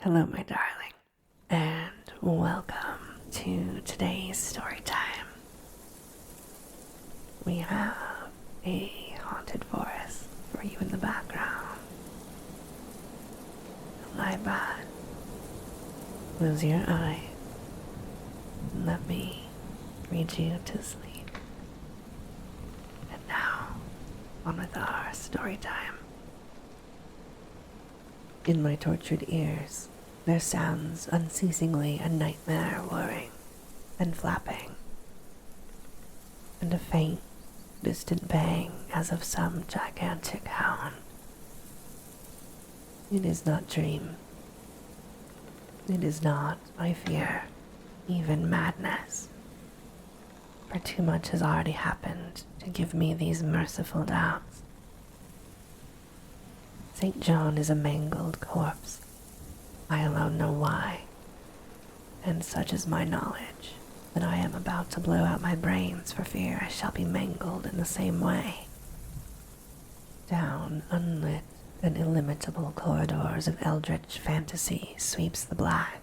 Hello, my darling, and welcome to today's story time. We have a haunted forest for you in the background. Lie back, close your eyes, and let me read you to sleep. And now, on with our story time. In my tortured ears, there sounds unceasingly a nightmare whirring and flapping, and a faint, distant bang as of some gigantic hound. It is not dream. It is not, I fear, even madness, for too much has already happened to give me these merciful doubts. St. John is a mangled corpse. I alone know why, and such is my knowledge that I am about to blow out my brains for fear I shall be mangled in the same way. Down unlit and illimitable corridors of eldritch fantasy sweeps the black,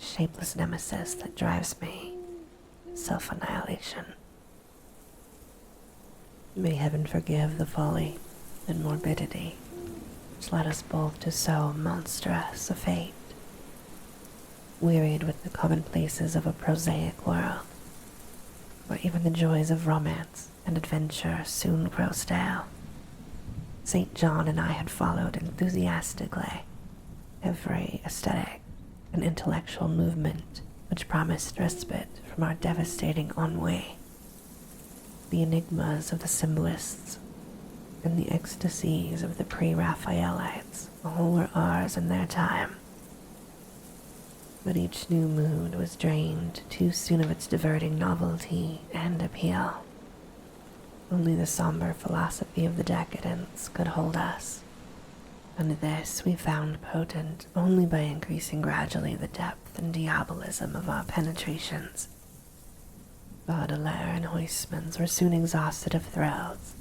shapeless nemesis that drives me, self-annihilation. May heaven forgive the folly and morbidity which led us both to so monstrous a fate. Wearied with the commonplaces of a prosaic world, where even the joys of romance and adventure soon grow stale, St. John and I had followed enthusiastically every aesthetic and intellectual movement which promised respite from our devastating ennui. The enigmas of the symbolists and the ecstasies of the pre-Raphaelites all were ours in their time. But each new mood was drained too soon of its diverting novelty and appeal. Only the somber philosophy of the decadents could hold us, and this we found potent only by increasing gradually the depth and diabolism of our penetrations. Baudelaire and Huysmans were soon exhausted of thrills,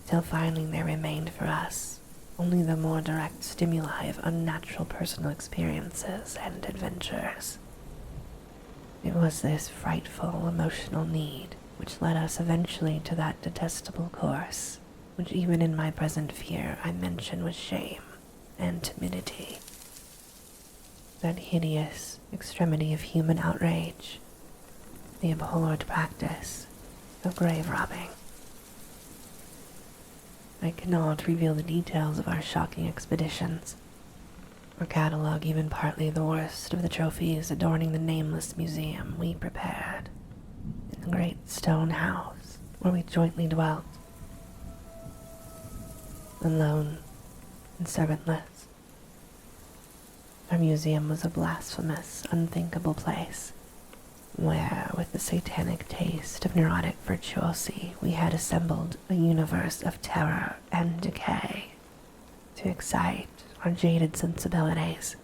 till finally there remained for us only the more direct stimuli of unnatural personal experiences and adventures. It was this frightful emotional need which led us eventually to that detestable course, which even in my present fear I mention with shame and timidity. That hideous extremity of human outrage, the abhorred practice of grave robbing. I cannot reveal the details of our shocking expeditions, or catalog even partly the worst of the trophies adorning the nameless museum we prepared in the great stone house where we jointly dwelt, alone and servantless. Our museum was a blasphemous, unthinkable place, where, with the satanic taste of neurotic virtuosi, we had assembled a universe of terror and decay to excite our jaded sensibilities.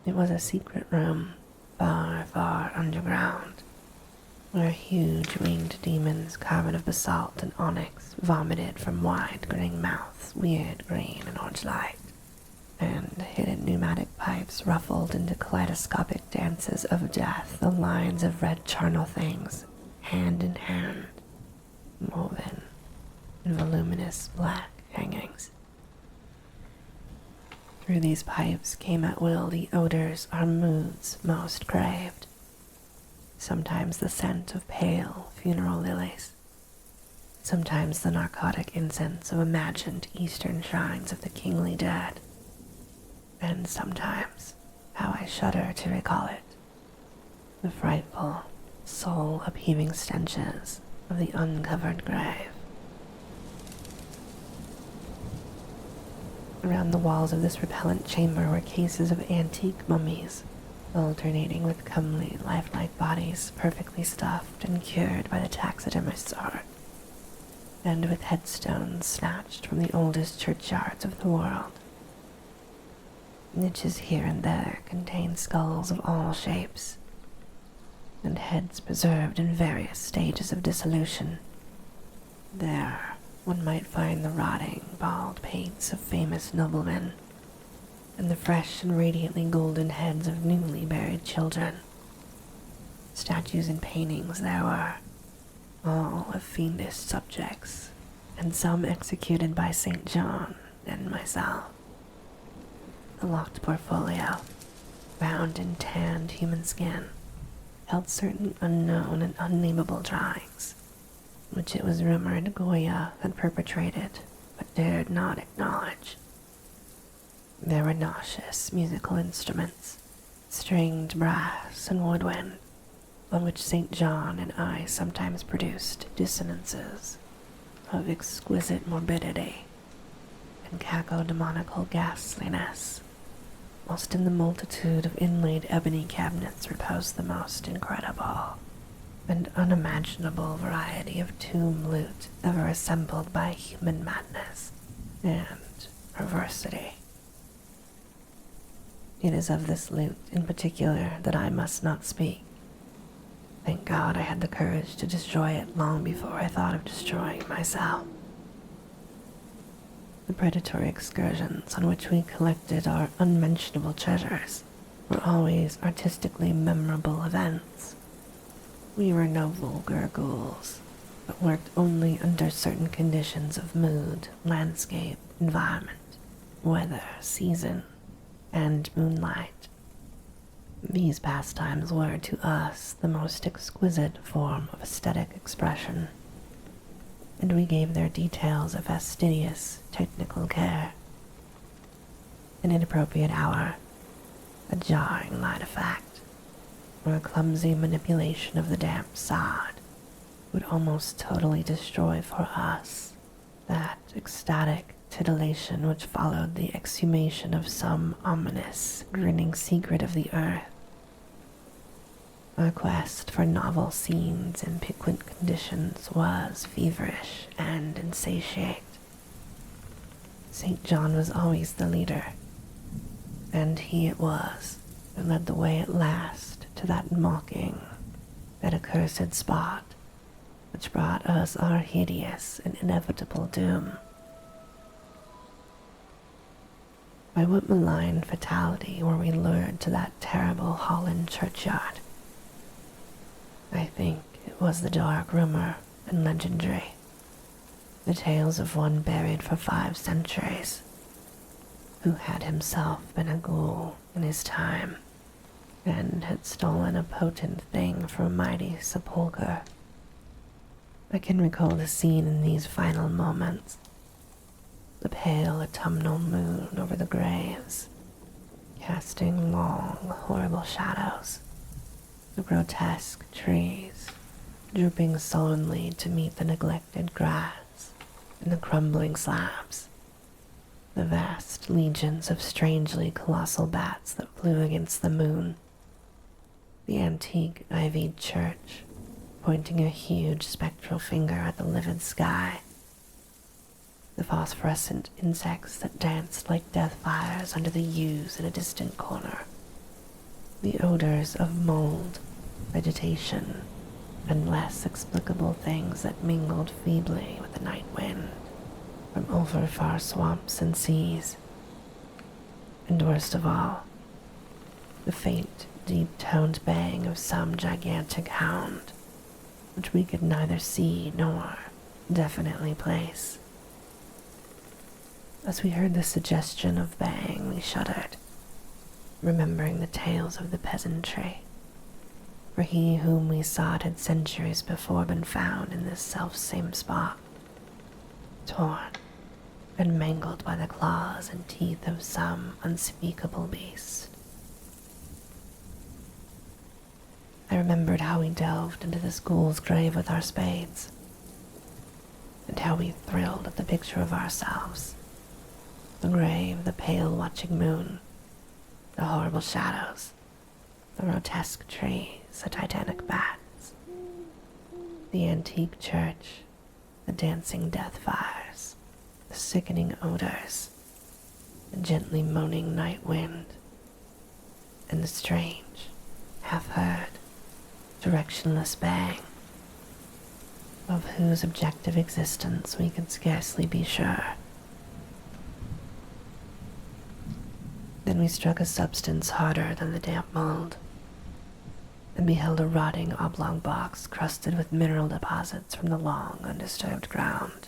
It was a secret room, far, far underground, where huge winged demons carved of basalt and onyx vomited from wide grinning mouths weird green and orange light, and hidden pneumatic pipes ruffled into kaleidoscopic dances of death the lines of red charnel things, hand in hand, woven in voluminous black hangings. Through these pipes came at will the odors our moods most craved, sometimes the scent of pale funeral lilies, sometimes the narcotic incense of imagined eastern shrines of the kingly dead, and sometimes, how I shudder to recall it, the frightful, soul-upheaving stenches of the uncovered grave. Around the walls of this repellent chamber were cases of antique mummies, alternating with comely, lifelike bodies perfectly stuffed and cured by the taxidermist's art, and with headstones snatched from the oldest churchyards of the world. Niches here and there contained skulls of all shapes, and heads preserved in various stages of dissolution. There one might find the rotting, bald pates of famous noblemen, and the fresh and radiantly golden heads of newly buried children. Statues and paintings there were, all of fiendish subjects, and some executed by St. John and myself. The locked portfolio, bound in tanned human skin, held certain unknown and unnameable drawings, which it was rumored Goya had perpetrated but dared not acknowledge. There were nauseous musical instruments, stringed brass and woodwind, on which St. John and I sometimes produced dissonances of exquisite morbidity and cacodemoniacal ghastliness, whilst in the multitude of inlaid ebony cabinets reposed the most incredible and unimaginable variety of tomb loot ever assembled by human madness and perversity. It is of this loot in particular that I must not speak. Thank God I had the courage to destroy it long before I thought of destroying myself. The predatory excursions on which we collected our unmentionable treasures were always artistically memorable events. We were no vulgar ghouls, but worked only under certain conditions of mood, landscape, environment, weather, season, and moonlight. These pastimes were to us the most exquisite form of aesthetic expression, and we gave their details a fastidious, technical care. An inappropriate hour, a jarring light effect, or a clumsy manipulation of the damp sod would almost totally destroy for us that ecstatic titillation which followed the exhumation of some ominous, grinning secret of the earth. Our quest for novel scenes and piquant conditions was feverish and insatiate. St. John was always the leader, and he it was who led the way at last to that mocking, that accursed spot which brought us our hideous and inevitable doom. By what malign fatality were we lured to that terrible Holland churchyard? I think it was the dark rumor and legendary, the tales of one buried for 5 centuries, who had himself been a ghoul in his time, and had stolen a potent thing from a mighty sepulchre. I can recall the scene in these final moments, the pale autumnal moon over the graves, casting long, horrible shadows, the grotesque trees drooping sullenly to meet the neglected grass and the crumbling slabs, the vast legions of strangely colossal bats that flew against the moon, the antique ivied church pointing a huge spectral finger at the livid sky, the phosphorescent insects that danced like death fires under the yews in a distant corner, the odors of mold, vegetation, and less explicable things that mingled feebly with the night wind from over far swamps and seas, and worst of all, the faint, deep-toned baying of some gigantic hound, which we could neither see nor definitely place. As we heard the suggestion of baying, we shuddered, remembering the tales of the peasantry, for he whom we sought had centuries before been found in this self-same spot, torn and mangled by the claws and teeth of some unspeakable beast. I remembered how we delved into this ghoul's grave with our spades, and how we thrilled at the picture of ourselves, the grave, the pale watching moon, the horrible shadows, the grotesque trees, the titanic bats, the antique church, the dancing death fires, the sickening odors, the gently moaning night wind, and the strange, half-heard, directionless bang, of whose objective existence we could scarcely be sure. Then we struck a substance harder than the damp mold, and beheld a rotting oblong box crusted with mineral deposits from the long undisturbed ground.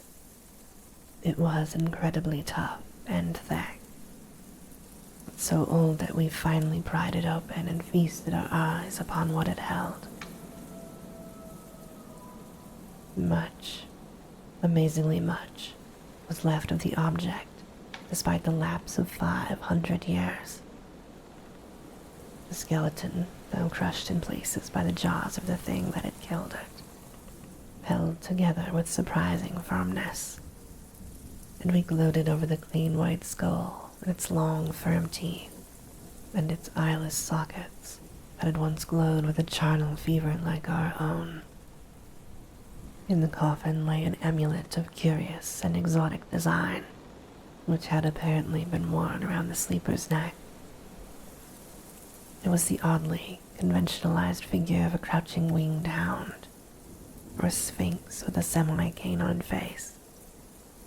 It was incredibly tough and thick, but so old that we finally pried it open and feasted our eyes upon what it held. Much, amazingly much, was left of the object, despite the lapse of 500 years. The skeleton, though crushed in places by the jaws of the thing that had killed it, held together with surprising firmness, and we gloated over the clean white skull and its long firm teeth and its eyeless sockets that had once glowed with a charnel fever like our own. In the coffin lay an amulet of curious and exotic design, which had apparently been worn around the sleeper's neck. It was the oddly conventionalized figure of a crouching winged hound, or a sphinx with a semi-canine face,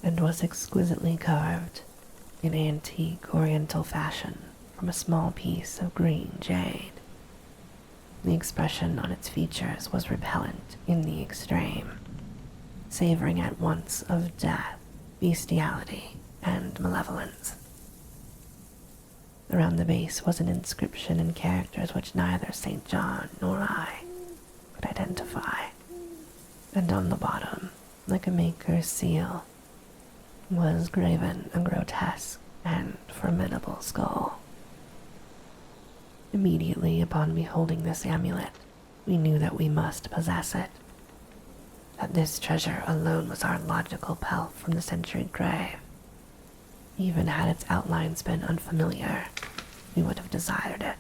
and was exquisitely carved in antique oriental fashion from a small piece of green jade. The expression on its features was repellent in the extreme, savoring at once of death, bestiality, and malevolence. Around the base was an inscription in characters which neither St. John nor I could identify, and on the bottom, like a maker's seal, was graven a grotesque and formidable skull. Immediately upon beholding this amulet, we knew that we must possess it, that this treasure alone was our logical pelf from the century grave. Even had its outlines been unfamiliar, we would have desired it.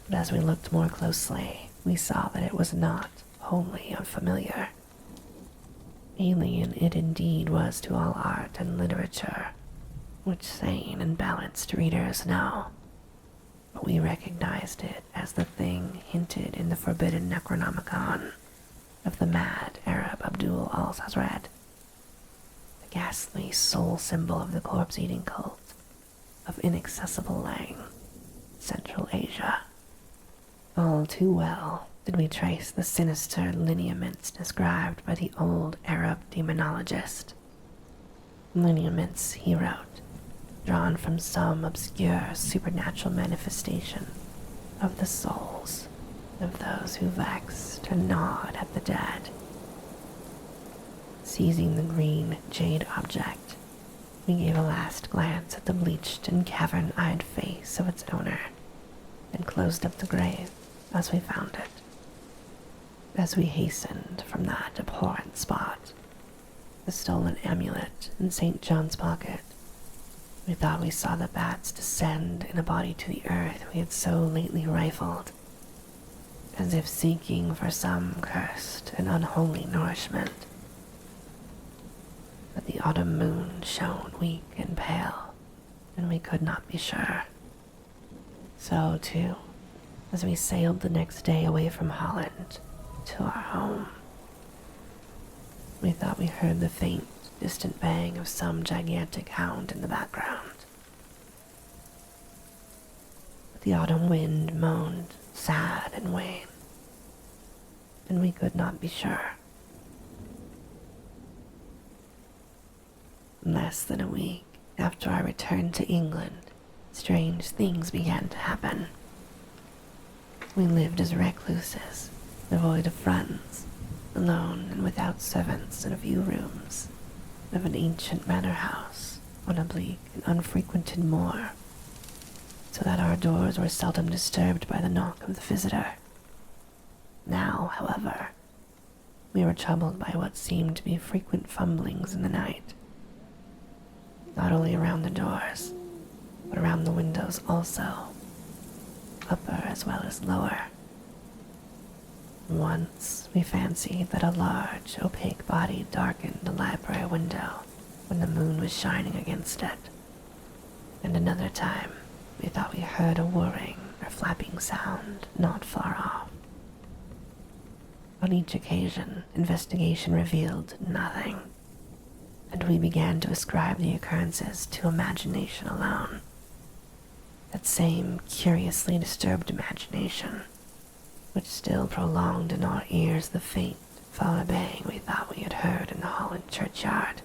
But as we looked more closely, we saw that it was not wholly unfamiliar. Alien it indeed was to all art and literature, which sane and balanced readers know, but we recognized it as the thing hinted in the forbidden Necronomicon of the mad Arab Abdul al-Sazred, the ghastly soul symbol of the corpse-eating cult of inaccessible Lang, Central Asia. All too well did we trace the sinister lineaments described by the old Arab demonologist. Lineaments, he wrote, drawn from some obscure supernatural manifestation of the souls of those who vexed and gnawed at the dead. Seizing the green jade object, we gave a last glance at the bleached and cavern-eyed face of its owner, and closed up the grave as we found it. As we hastened from that abhorrent spot, the stolen amulet in St. John's pocket, we thought we saw the bats descend in a body to the earth we had so lately rifled, as if seeking for some cursed and unholy nourishment. But the autumn moon shone weak and pale, and we could not be sure. So, too, as we sailed the next day away from Holland to our home, we thought we heard the faint, distant bang of some gigantic hound in the background. But the autumn wind moaned sad and wan, and we could not be sure. Less than a week after our return to England, strange things began to happen. We lived as recluses, devoid of friends, alone and without servants in a few rooms of an ancient manor house on a bleak and unfrequented moor, so that our doors were seldom disturbed by the knock of the visitor. Now, however, we were troubled by what seemed to be frequent fumblings in the night, not only around the doors, but around the windows also, upper as well as lower. Once we fancied that a large, opaque body darkened the library window when the moon was shining against it, and another time we thought we heard a whirring or flapping sound not far off. On each occasion, investigation revealed nothing, and we began to ascribe the occurrences to imagination alone. that same curiously disturbed imagination, which still prolonged in our ears the faint far baying we thought we had heard in the Holland churchyard.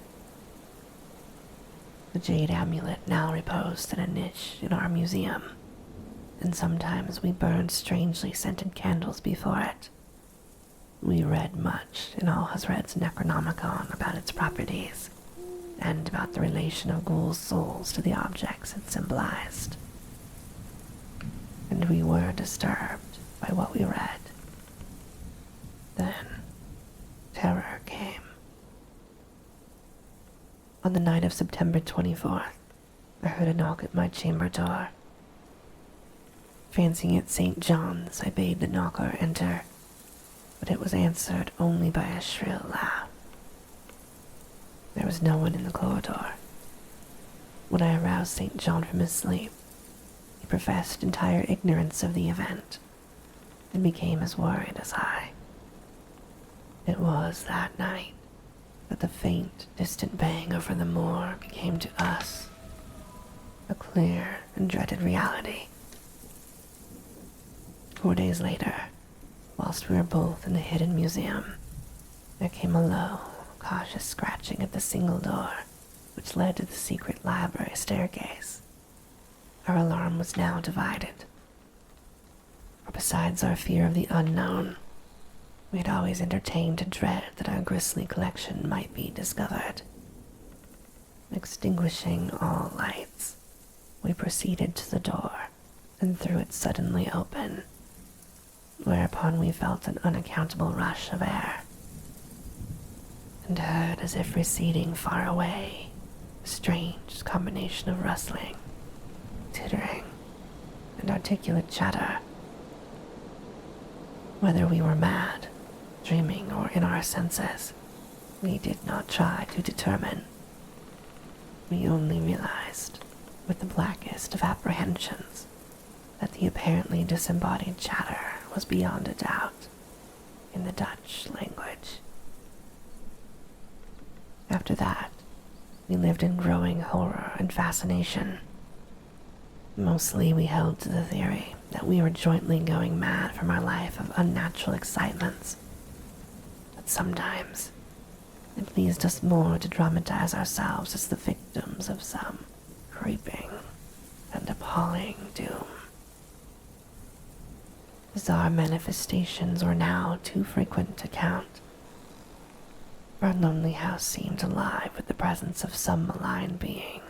The jade amulet now reposed in a niche in our museum, and sometimes we burned strangely scented candles before it. We read much in Alhazred's Necronomicon about its properties, and about the relation of ghouls' souls to the objects it symbolized. And we were disturbed by what we read. Then, terror came. On the night of September 24th, I heard a knock at my chamber door. Fancying it St. John's, I bade the knocker enter, but it was answered only by a shrill laugh. There was no one in the corridor. When I aroused St. John from his sleep, he professed entire ignorance of the event, and became as worried as I. It was that night that the faint, distant bang over the moor became to us a clear and dreaded reality. 4 days later, whilst we were both in the hidden museum, there came a low, cautious scratching at the single door which led to the secret library staircase. Our alarm was now divided. For besides our fear of the unknown, we had always entertained a dread that our grisly collection might be discovered. Extinguishing all lights, we proceeded to the door and threw it suddenly open, whereupon we felt an unaccountable rush of air, and heard, as if receding far away, a strange combination of rustling, tittering, and articulate chatter. Whether we were mad, dreaming, or in our senses, we did not try to determine. We only realized, with the blackest of apprehensions, that the apparently disembodied chatter was beyond a doubt in the Dutch language. After that, we lived in growing horror and fascination. Mostly we held to the theory that we were jointly going mad from our life of unnatural excitements. But sometimes it pleased us more to dramatize ourselves as the victims of some creeping and appalling doom. Bizarre manifestations were now too frequent to count. Our lonely house seemed alive with the presence of some malign being,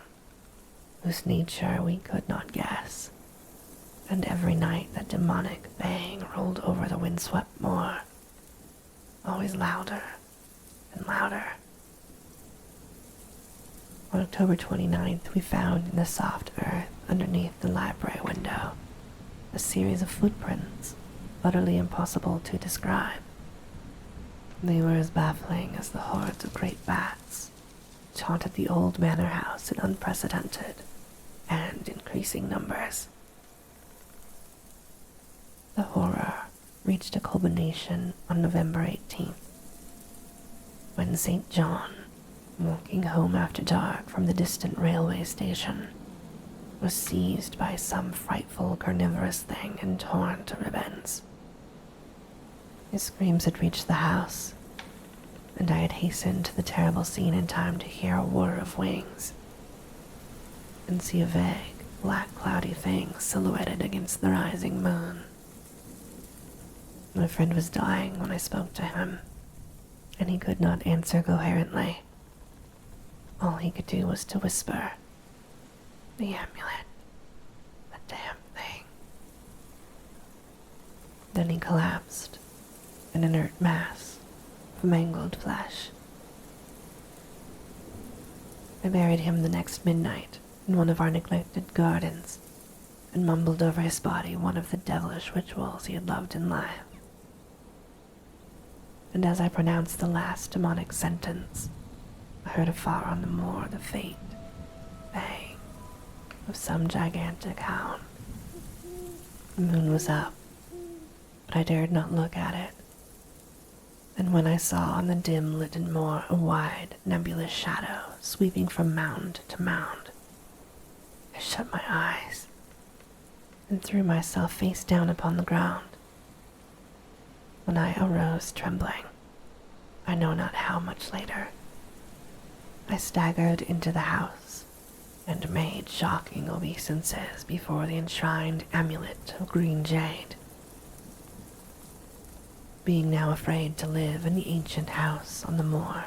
whose nature we could not guess, and every night that demonic bang rolled over the windswept moor, always louder and louder. On October 29th, we found in the soft earth underneath the library window a series of footprints utterly impossible to describe. They were as baffling as the hordes of great bats which haunted the old manor house in unprecedented and increasing numbers. The horror reached a culmination on November 18th, when St. John, walking home after dark from the distant railway station, was seized by some frightful carnivorous thing and torn to ribbons. His screams had reached the house, and I had hastened to the terrible scene in time to hear a whir of wings and see a vague, black, cloudy thing silhouetted against the rising moon. My friend was dying when I spoke to him, and he could not answer coherently. All he could do was to whisper, "The amulet, the damn thing." Then he collapsed, an inert mass of mangled flesh. I buried him the next midnight in one of our neglected gardens, and mumbled over his body one of the devilish rituals he had loved in life. And as I pronounced the last demonic sentence, I heard afar on the moor the faint bang of some gigantic hound. The moon was up, but I dared not look at it. And when I saw on the dim lit moor a wide, nebulous shadow sweeping from mound to mound, I shut my eyes and threw myself face down upon the ground. When I arose trembling, I know not how much later, I staggered into the house and made shocking obeisances before the enshrined amulet of green jade. Being now afraid to live in the ancient house on the moor,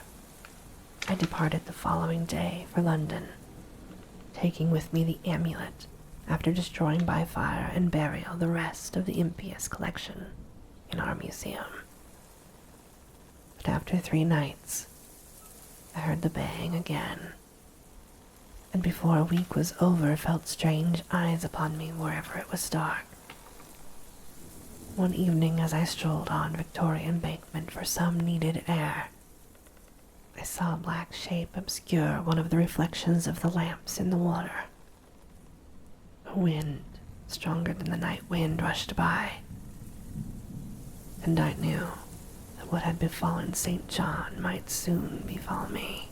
I departed the following day for London, taking with me the amulet after destroying by fire and burial the rest of the impious collection in our museum. But after 3 nights, I heard the bang again, and before a week was over felt strange eyes upon me wherever it was dark. One evening as I strolled on Victoria Embankment for some needed air, I saw a black shape obscure one of the reflections of the lamps in the water. A wind, stronger than the night wind, rushed by, and I knew that what had befallen St. John might soon befall me.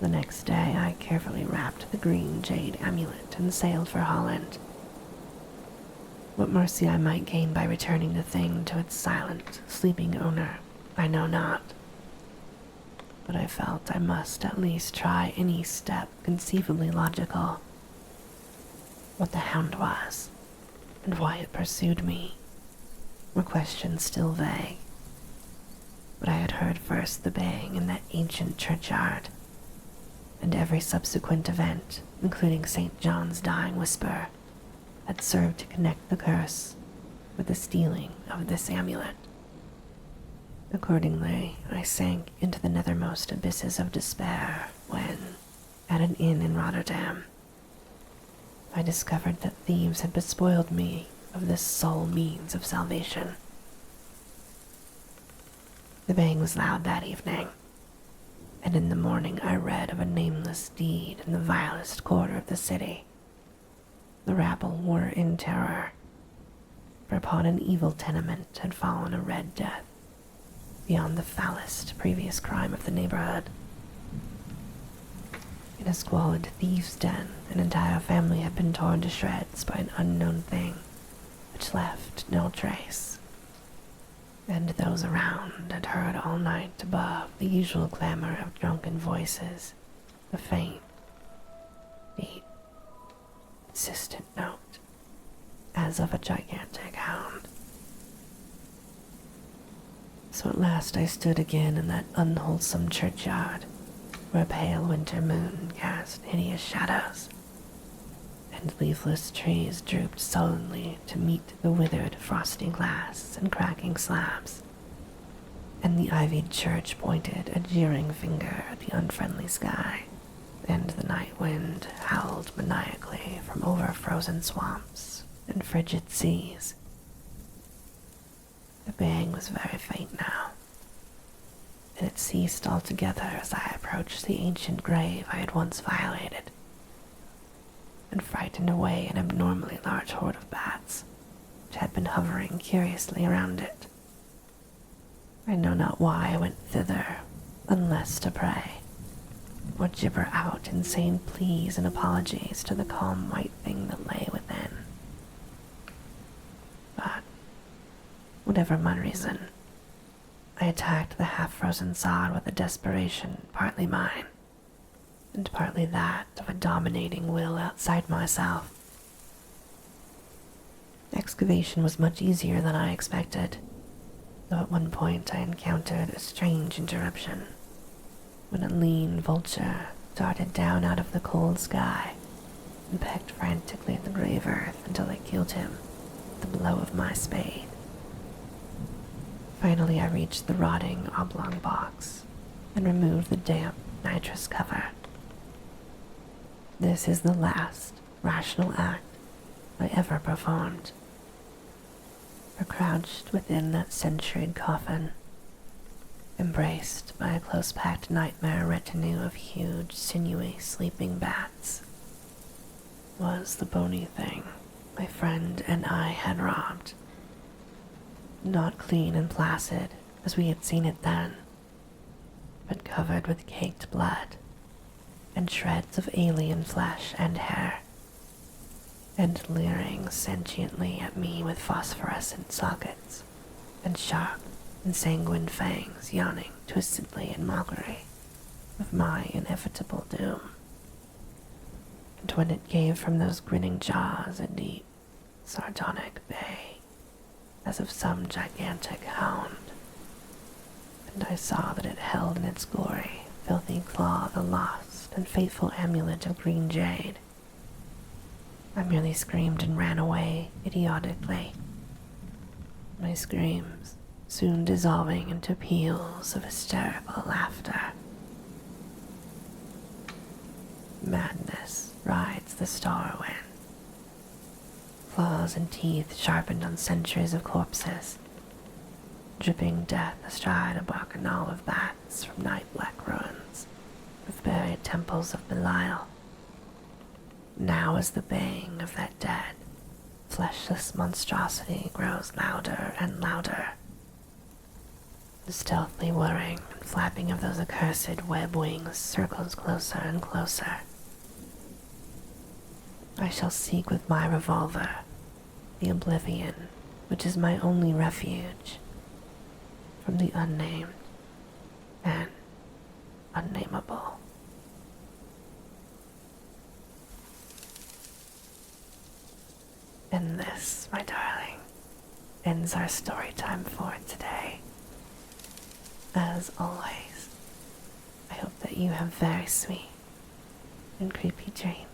The next day I carefully wrapped the green jade amulet and sailed for Holland. What mercy I might gain by returning the thing to its silent, sleeping owner, I know not. But I felt I must at least try any step conceivably logical. What the hound was, and why it pursued me, were questions still vague. But I had heard first the bang in that ancient churchyard, and every subsequent event, including St. John's dying whisper, had served to connect the curse with the stealing of this amulet. Accordingly, I sank into the nethermost abysses of despair when, at an inn in Rotterdam, I discovered that thieves had despoiled me of this sole means of salvation. The bang was loud that evening, and in the morning I read of a nameless deed in the vilest quarter of the city. The rabble were in terror, for upon an evil tenement had fallen a red death, beyond the foulest previous crime of the neighborhood. In a squalid thieves' den, an entire family had been torn to shreds by an unknown thing, which left no trace. And those around had heard all night above the usual clamor of drunken voices, the faint, deep, insistent note, as of a gigantic hound. So at last I stood again in that unwholesome churchyard, where a pale winter moon cast hideous shadows, and leafless trees drooped sullenly to meet the withered frosty glass and cracking slabs, and the ivied church pointed a jeering finger at the unfriendly sky, and the night wind howled maniacally from over frozen swamps and frigid seas. The bang was very faint now, and it ceased altogether as I approached the ancient grave I had once violated, and frightened away an abnormally large horde of bats which had been hovering curiously around it. I know not why I went thither, unless to pray, or gibber out insane pleas and apologies to the calm white thing that lay within. But, whatever my reason, I attacked the half-frozen sod with a desperation partly mine, and partly that of a dominating will outside myself. Excavation was much easier than I expected, though at one point I encountered a strange interruption, when a lean vulture darted down out of the cold sky and pecked frantically at the grave earth until it killed him with the blow of my spade. Finally, I reached the rotting oblong box and removed the damp nitrous cover. This is the last rational act I ever performed. For crouched within that centuried coffin, embraced by a close-packed nightmare retinue of huge, sinewy, sleeping bats, was the bony thing my friend and I had robbed. Not clean and placid as we had seen it then, but covered with caked blood and shreds of alien flesh and hair, and leering sentiently at me with phosphorescent sockets and sharp, ensanguined fangs yawning twistedly in mockery of my inevitable doom. And when it gave from those grinning jaws a deep, sardonic bay, as of some gigantic hound, and I saw that it held in its gory, filthy claw the lost and fateful amulet of green jade, I merely screamed and ran away idiotically, my screams soon dissolving into peals of hysterical laughter. Madness rides the star wind. Claws and teeth sharpened on centuries of corpses, dripping death astride a bacchanal of bats from night-black ruins with buried temples of Belial. Now as the baying of that dead, fleshless monstrosity grows louder and louder, the stealthy whirring and flapping of those accursed web wings circles closer and closer. I shall seek with my revolver the oblivion which is my only refuge from the unnamed and unnameable. And this, my darling, ends our story time for today. As always, I hope that you have very sweet and creepy dreams.